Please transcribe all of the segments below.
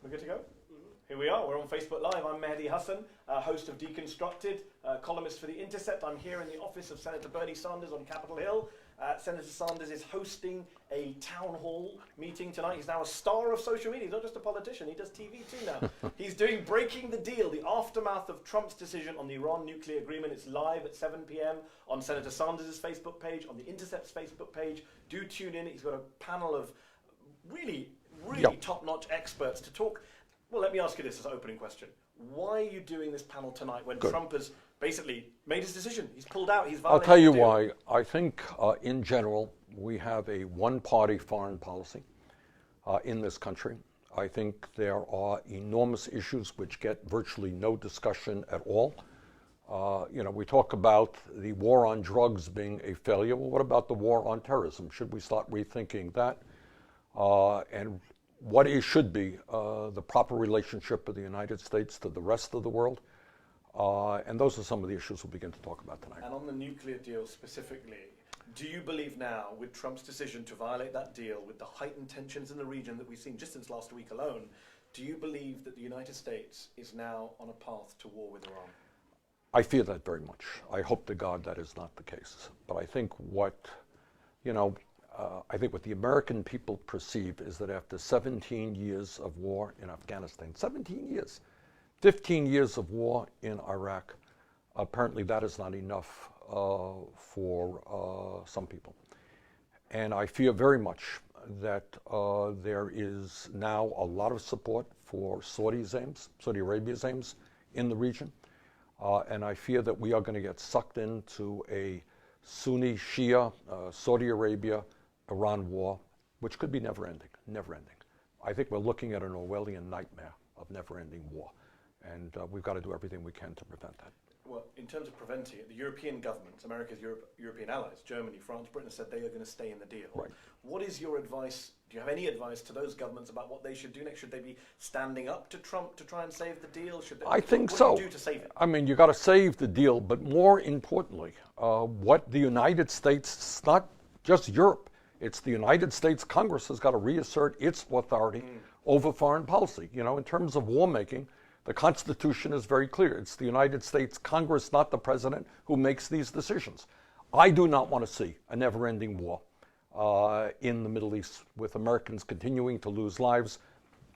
We're good to go? Here we are, we're on Facebook Live. I'm Mehdi Hasan, host of Deconstructed, columnist for The Intercept. I'm here in the office of Senator Bernie Sanders on Capitol Hill. Senator Sanders is hosting a town hall meeting tonight. He's now a star of social media. He's not just a politician, he does TV too now. He's doing Breaking the Deal, the aftermath of Trump's decision on the Iran nuclear agreement. It's live at 7 p.m. on Senator Sanders' Facebook page, on The Intercept's Facebook page. Do tune in. He's got a panel of really top-notch experts to talk. Well, let me ask you this as an opening question. Why are you doing this panel tonight when Trump has basically made his decision? He's pulled out. He's violated I'll tell you the deal. why. I think, in general, we have a one-party foreign policy in this country. I think there are enormous issues which get virtually no discussion at all. We talk about the war on drugs being a failure. Well, what about the war on terrorism? Should we start rethinking that? And what it should be the proper relationship of the United States to the rest of the world. And those are some of the issues we'll begin to talk about tonight. And on the nuclear deal specifically, do you believe now, with Trump's decision to violate that deal, with the heightened tensions in the region that we've seen just since last week alone, do you believe that the United States is now on a path to war with Iran? I fear that very much. I hope to God that is not the case. But I think I think what the American people perceive is that after 17 years of war in Afghanistan, 17 years, 15 years of war in Iraq, apparently that is not enough for some people. And I fear very much that there is now a lot of support for Saudi Arabia's aims in the region. And I fear that we are going to get sucked into a Sunni Shia, Saudi Arabia, Iran war, which could be never-ending. I think we're looking at an Orwellian nightmare of never-ending war, and we've got to do everything we can to prevent that. Well, in terms of preventing it, the European governments, America's European allies, Germany, France, Britain, said they are going to stay in the deal. Right. What is your advice? Do you have any advice to those governments about what they should do next? Should they be standing up to Trump to try and save the deal? I think so. so. What do you do to save it? I mean, you got to save the deal, but more importantly, what the United States, it's not just Europe, it's the United States Congress has got to reassert its authority over foreign policy. In terms of war making, the Constitution is very clear. It's the United States Congress, not the president, who makes these decisions. I do not want to see a never-ending war in the Middle East with Americans continuing to lose lives,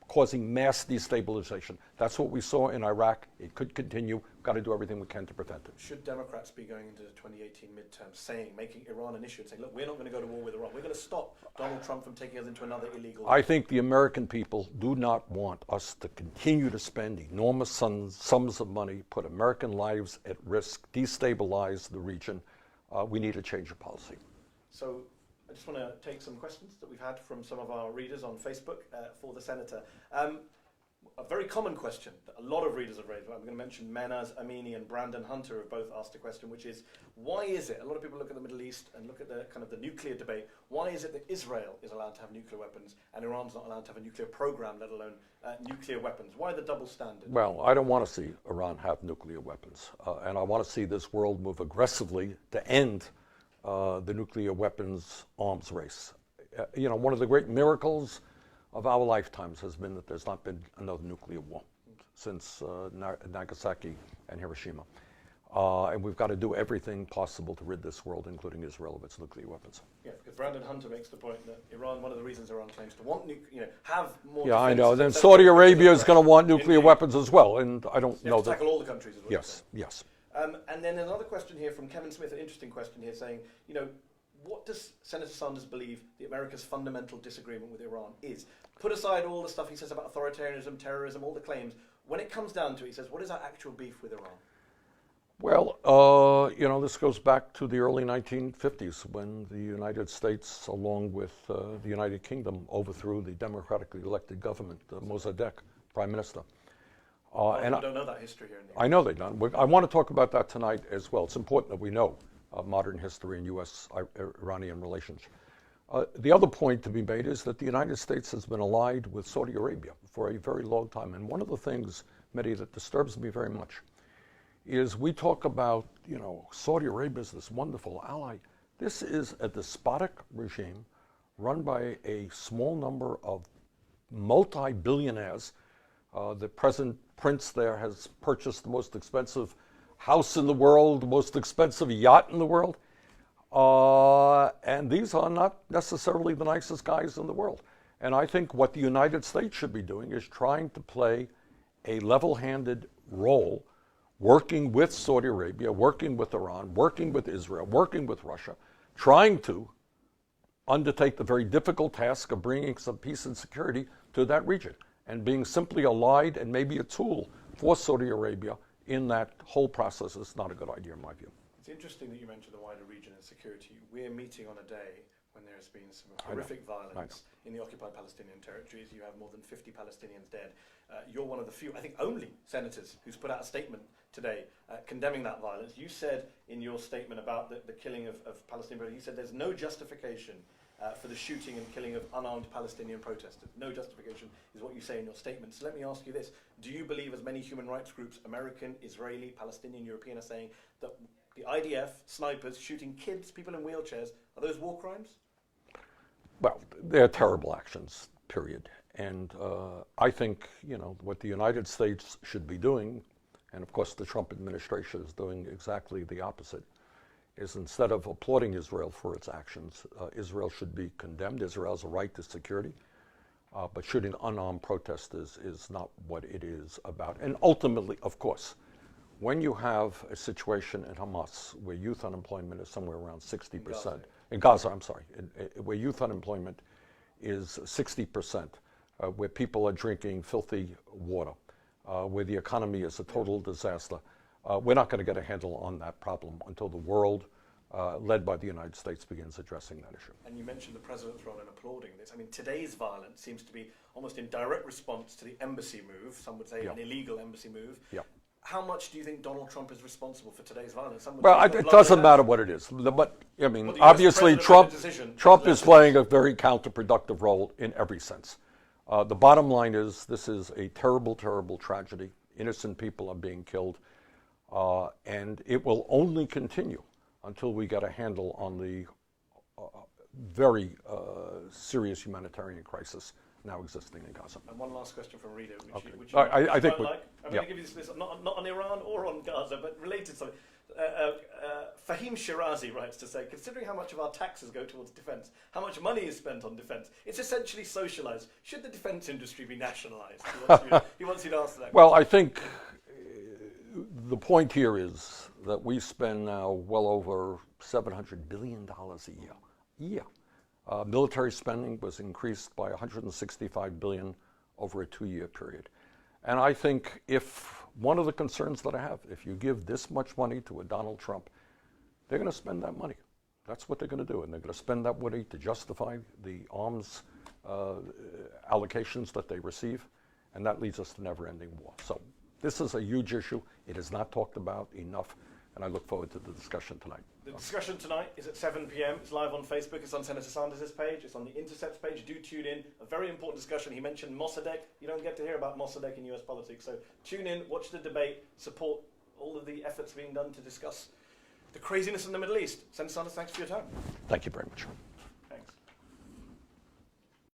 causing mass destabilization. That's what we saw in Iraq. It could continue. We've got to do everything we can to prevent it. Should Democrats be going into the 2018 midterms making Iran an issue and saying, look, we're not going to go to war with Iran. We're going to stop Donald Trump from taking us into another illegal war? I think the American people do not want us to continue to spend enormous sums of money, put American lives at risk, destabilize the region. We need a change of policy. So I just want to take some questions that we've had from some of our readers on Facebook for the Senator. A very common question that a lot of readers have raised, I'm going to mention Menaz Amini and Brandon Hunter have both asked a question, which is, why is it, a lot of people look at the Middle East and look at the kind of the nuclear debate, why is it that Israel is allowed to have nuclear weapons and Iran's not allowed to have a nuclear program, let alone nuclear weapons? Why the double standard? Well, I don't want to see Iran have nuclear weapons, and I want to see this world move aggressively to end the nuclear weapons arms race. One of the great miracles of our lifetimes has been that there's not been another nuclear war since Nagasaki and Hiroshima. And we've got to do everything possible to rid this world, including Israel, of its nuclear weapons. Yeah, because Brandon Hunter makes the point that Iran, one of the reasons Iran claims to want have more. Yeah, I know. Then Saudi Arabia is going to want nuclear weapons as well, and I don't know that. Tackle all the countries as well. Yes. And then another question here from Kevin Smith, an interesting question here, saying, what does Senator Sanders believe the America's fundamental disagreement with Iran is? Put aside all the stuff he says about authoritarianism, terrorism, all the claims. When it comes down to it, he says, what is our actual beef with Iran? Well, this goes back to the early 1950s when the United States, along with the United Kingdom, overthrew the democratically elected government, Mossadegh, prime minister. And I don't know that history here. I know they don't. I want to talk about that tonight as well. It's important that we know modern history in U.S.-Iranian relations. The other point to be made is that the United States has been allied with Saudi Arabia for a very long time. And one of the things, Mehdi, that disturbs me very much is we talk about, Saudi Arabia is this wonderful ally. This is a despotic regime run by a small number of multi-billionaires The present prince there has purchased the most expensive house in the world, the most expensive yacht in the world. And these are not necessarily the nicest guys in the world. And I think what the United States should be doing is trying to play a level-handed role, working with Saudi Arabia, working with Iran, working with Israel, working with Russia, trying to undertake the very difficult task of bringing some peace and security to that region, and being simply allied and maybe a tool for Saudi Arabia in that whole process is not a good idea in my view. It's interesting that you mentioned the wider region and security. We're meeting on a day when there has been some horrific violence in the occupied Palestinian territories. You have more than 50 Palestinians dead. You're one of the few, I think only, senators who's put out a statement today condemning that violence. You said in your statement about the killing of Palestinians, you said there's no justification for the shooting and killing of unarmed Palestinian protesters. No justification is what you say in your statement. So let me ask you this. Do you believe, as many human rights groups, American, Israeli, Palestinian, European, are saying, that the IDF, snipers, shooting kids, people in wheelchairs, are those war crimes? Well, they're terrible actions, period. And I think, what the United States should be doing, and of course the Trump administration is doing exactly the opposite, is instead of applauding Israel for its actions, Israel should be condemned. Israel has a right to security, but shooting unarmed protesters is not what it is about. And ultimately, of course, when you have a situation in Hamas where youth unemployment is somewhere around 60%, in Gaza, I'm sorry, where youth unemployment is 60%, where people are drinking filthy water, where the economy is a total disaster, we're not going to get a handle on that problem until the world, led by the United States, begins addressing that issue. And you mentioned the president's role in applauding this. I mean, today's violence seems to be almost in direct response to the embassy move. Some would say an illegal embassy move. Yep. How much do you think Donald Trump is responsible for today's violence? Well, it doesn't matter what it is. But, I mean, obviously Trump is playing a very counterproductive role in every sense. The bottom line is this is a terrible, terrible tragedy. Innocent people are being killed. And it will only continue until we get a handle on the very serious humanitarian crisis now existing in Gaza. And one last question from Rita, which I think I'm going to give you this not on Iran or on Gaza, but related to Fahim Shirazi writes to say, considering how much of our taxes go towards defence, how much money is spent on defence, it's essentially socialised. Should the defence industry be nationalised? He wants you to answer that. Well, I think the point here is that we spend now well over $700 billion a year. Military spending was increased by $165 billion over a 2-year period. And I think if one of the concerns that I have, if you give this much money to a Donald Trump, they're going to spend that money. That's what they're going to do. And they're going to spend that money to justify the arms allocations that they receive. And that leads us to never-ending war. So this is a huge issue. It is not talked about enough. And I look forward to the discussion tonight. The discussion tonight is at 7 p.m. It's live on Facebook. It's on Senator Sanders' page. It's on the Intercept's page. Do tune in. A very important discussion. He mentioned Mossadegh. You don't get to hear about Mossadegh in US politics. So tune in, watch the debate, support all of the efforts being done to discuss the craziness in the Middle East. Senator Sanders, thanks for your time. Thank you very much.